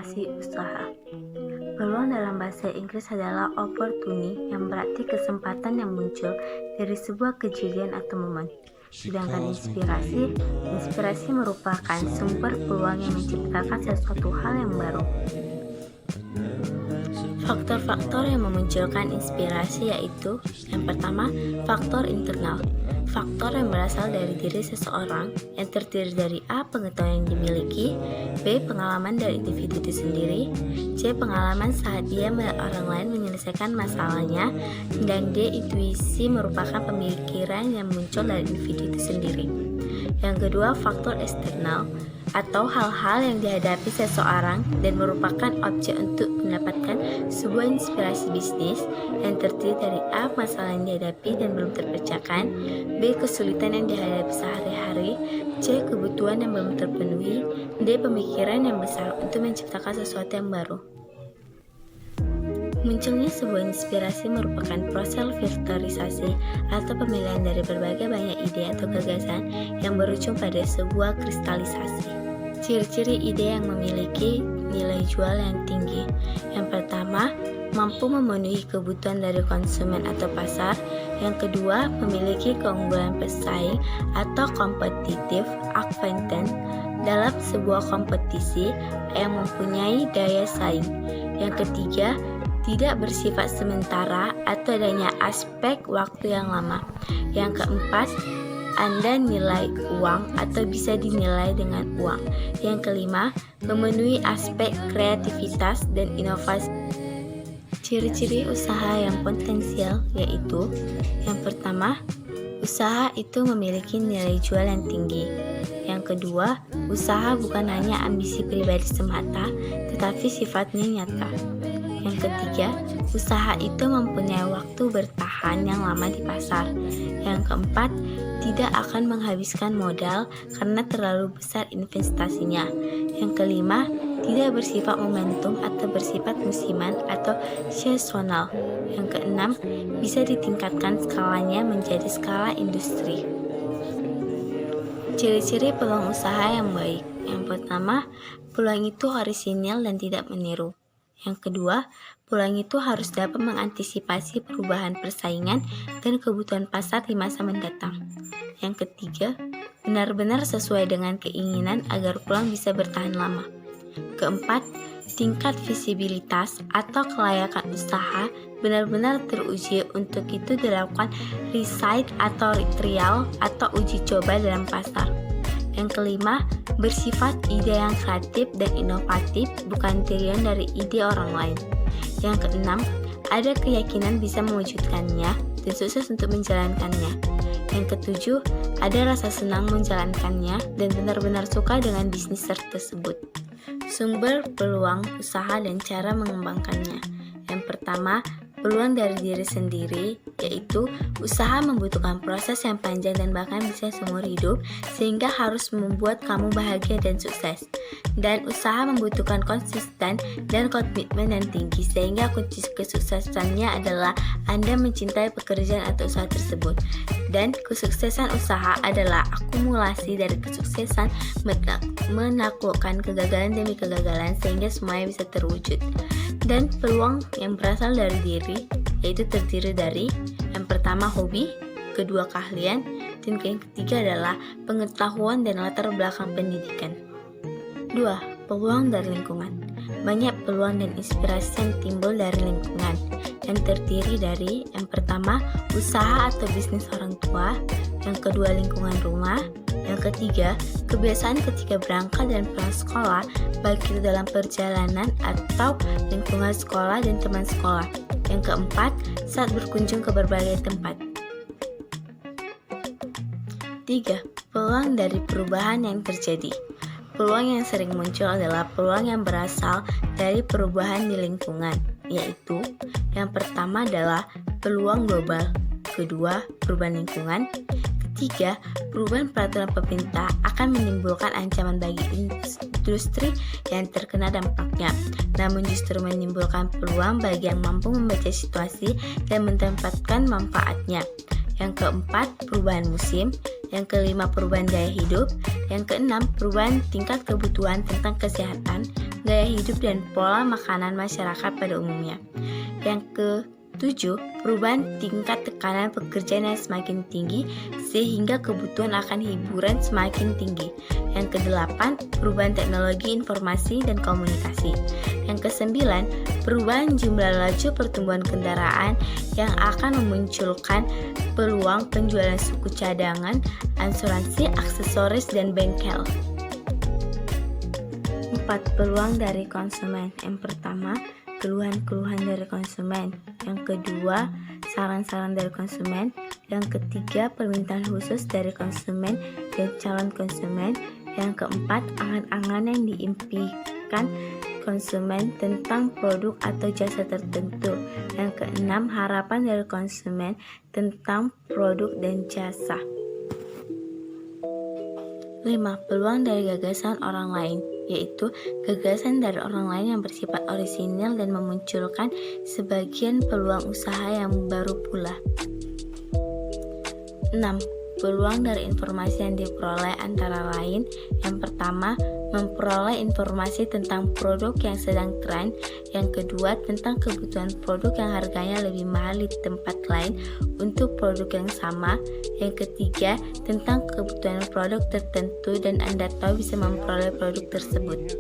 inspirasi usaha. Peluang dalam bahasa Inggris adalah opportunity, yang berarti kesempatan yang muncul dari sebuah kejadian atau momen. Sedangkan inspirasi merupakan sumber peluang yang menciptakan sesuatu hal yang baru. Faktor-faktor yang memunculkan inspirasi yaitu: yang pertama, faktor internal. Faktor yang berasal dari diri seseorang yang terdiri dari A. Pengetahuan yang dimiliki, B. Pengalaman dari individu itu sendiri, C. Pengalaman saat dia melihat orang lain menyelesaikan masalahnya, dan D. Intuisi merupakan pemikiran yang muncul dari individu itu sendiri. Yang kedua, faktor eksternal atau hal-hal yang dihadapi seseorang dan merupakan objek untuk mendapatkan sebuah inspirasi bisnis, yang terdiri dari A. Masalah yang dihadapi dan belum terpecahkan, B. Kesulitan yang dihadapi sehari-hari, C. Kebutuhan yang belum terpenuhi, D. Pemikiran yang besar untuk menciptakan sesuatu yang baru. Munculnya sebuah inspirasi merupakan proses filterisasi atau pemilihan dari berbagai banyak ide atau gagasan yang berujung pada sebuah kristalisasi. Ciri-ciri ide yang memiliki nilai jual yang tinggi. Yang pertama, mampu memenuhi kebutuhan dari konsumen atau pasar. Yang kedua, memiliki keunggulan pesaing atau competitive advantage dalam sebuah kompetisi yang mempunyai daya saing. Yang ketiga, tidak bersifat sementara atau adanya aspek waktu yang lama. Yang keempat, Anda nilai uang atau bisa dinilai dengan uang. Yang kelima, memenuhi aspek kreativitas dan inovasi. Ciri-ciri usaha yang potensial yaitu: yang pertama, usaha itu memiliki nilai jual yang tinggi. Yang kedua, usaha bukan hanya ambisi pribadi semata, tetapi sifatnya nyata. Yang ketiga, usaha itu mempunyai waktu bertahan yang lama di pasar. Yang keempat, tidak akan menghabiskan modal karena terlalu besar investasinya. Yang kelima, tidak bersifat momentum atau bersifat musiman atau seasonal. Yang keenam, bisa ditingkatkan skalanya menjadi skala industri. Ciri-ciri peluang usaha yang baik. Yang pertama, peluang itu orisinil dan tidak meniru. Yang kedua, peluang itu harus dapat mengantisipasi perubahan persaingan dan kebutuhan pasar di masa mendatang. Yang ketiga, benar-benar sesuai dengan keinginan agar peluang bisa bertahan lama. Keempat, tingkat visibilitas atau kelayakan usaha benar-benar teruji. Untuk itu dilakukan riset atau trial atau uji coba dalam pasar. Yang kelima, bersifat ide yang kreatif dan inovatif, bukan tiruan dari ide orang lain. Yang keenam, ada keyakinan bisa mewujudkannya dan sukses untuk menjalankannya. Yang ketujuh, ada rasa senang menjalankannya dan benar-benar suka dengan bisnis tersebut. Sumber peluang usaha dan cara mengembangkannya. Yang pertama, peluang dari diri sendiri, yaitu usaha membutuhkan proses yang panjang dan bahkan bisa seumur hidup, sehingga harus membuat kamu bahagia dan sukses. Dan usaha membutuhkan konsisten dan komitmen yang tinggi, sehingga kunci kesuksesannya adalah Anda mencintai pekerjaan atau usaha tersebut. Dan kesuksesan usaha adalah akumulasi dari kesuksesan menaklukkan kegagalan demi kegagalan, sehingga semuanya bisa terwujud. Dan peluang yang berasal dari diri, yaitu terdiri dari: yang pertama hobi, kedua keahlian, dan yang ketiga adalah pengetahuan dan latar belakang pendidikan. 2. Peluang dari lingkungan. Banyak peluang dan inspirasi yang timbul dari lingkungan, yang terdiri dari: yang pertama, usaha atau bisnis orang tua, yang kedua, lingkungan rumah, yang ketiga, kebiasaan ketika berangkat dan pulang sekolah, baik itu dalam perjalanan atau lingkungan sekolah dan teman sekolah. Yang keempat, saat berkunjung ke berbagai tempat. 3. Peluang dari perubahan yang terjadi. Peluang yang sering muncul adalah peluang yang berasal dari perubahan di lingkungan, yaitu: yang pertama adalah peluang global, kedua, perubahan lingkungan, ketiga, perubahan peraturan pemerintah akan menimbulkan ancaman bagi industri yang terkena dampaknya, namun justru menimbulkan peluang bagi yang mampu membaca situasi dan menempatkan manfaatnya. Yang keempat, perubahan musim. Yang kelima, perubahan gaya hidup. Yang keenam, perubahan tingkat kebutuhan tentang kesehatan. gaya hidup dan pola makanan masyarakat pada umumnya. Yang ketujuh, perubahan tingkat tekanan pekerjaan yang semakin tinggi sehingga kebutuhan akan hiburan semakin tinggi. Yang kedelapan, perubahan teknologi informasi dan komunikasi. Yang kesembilan, perubahan jumlah laju pertumbuhan kendaraan yang akan memunculkan peluang penjualan suku cadangan, asuransi, aksesoris, dan bengkel. 4. Peluang dari konsumen. Yang pertama, keluhan-keluhan dari konsumen. Yang kedua, saran-saran dari konsumen. Yang ketiga, permintaan khusus dari konsumen dan calon konsumen. Yang keempat, angan-angan yang diimpikan konsumen tentang produk atau jasa tertentu. Yang keenam, harapan dari konsumen tentang produk dan jasa. 5. Peluang dari gagasan orang lain, yaitu gagasan dari orang lain yang bersifat orisinil dan memunculkan sebagian peluang usaha yang baru pula. 6. Peluang dari informasi yang diperoleh antara lain. Yang pertama, memperoleh informasi tentang produk yang sedang tren. Yang kedua, tentang kebutuhan produk yang harganya lebih mahal di tempat lain untuk produk yang sama. Yang ketiga, tentang kebutuhan produk tertentu dan Anda tahu bisa memperoleh produk tersebut.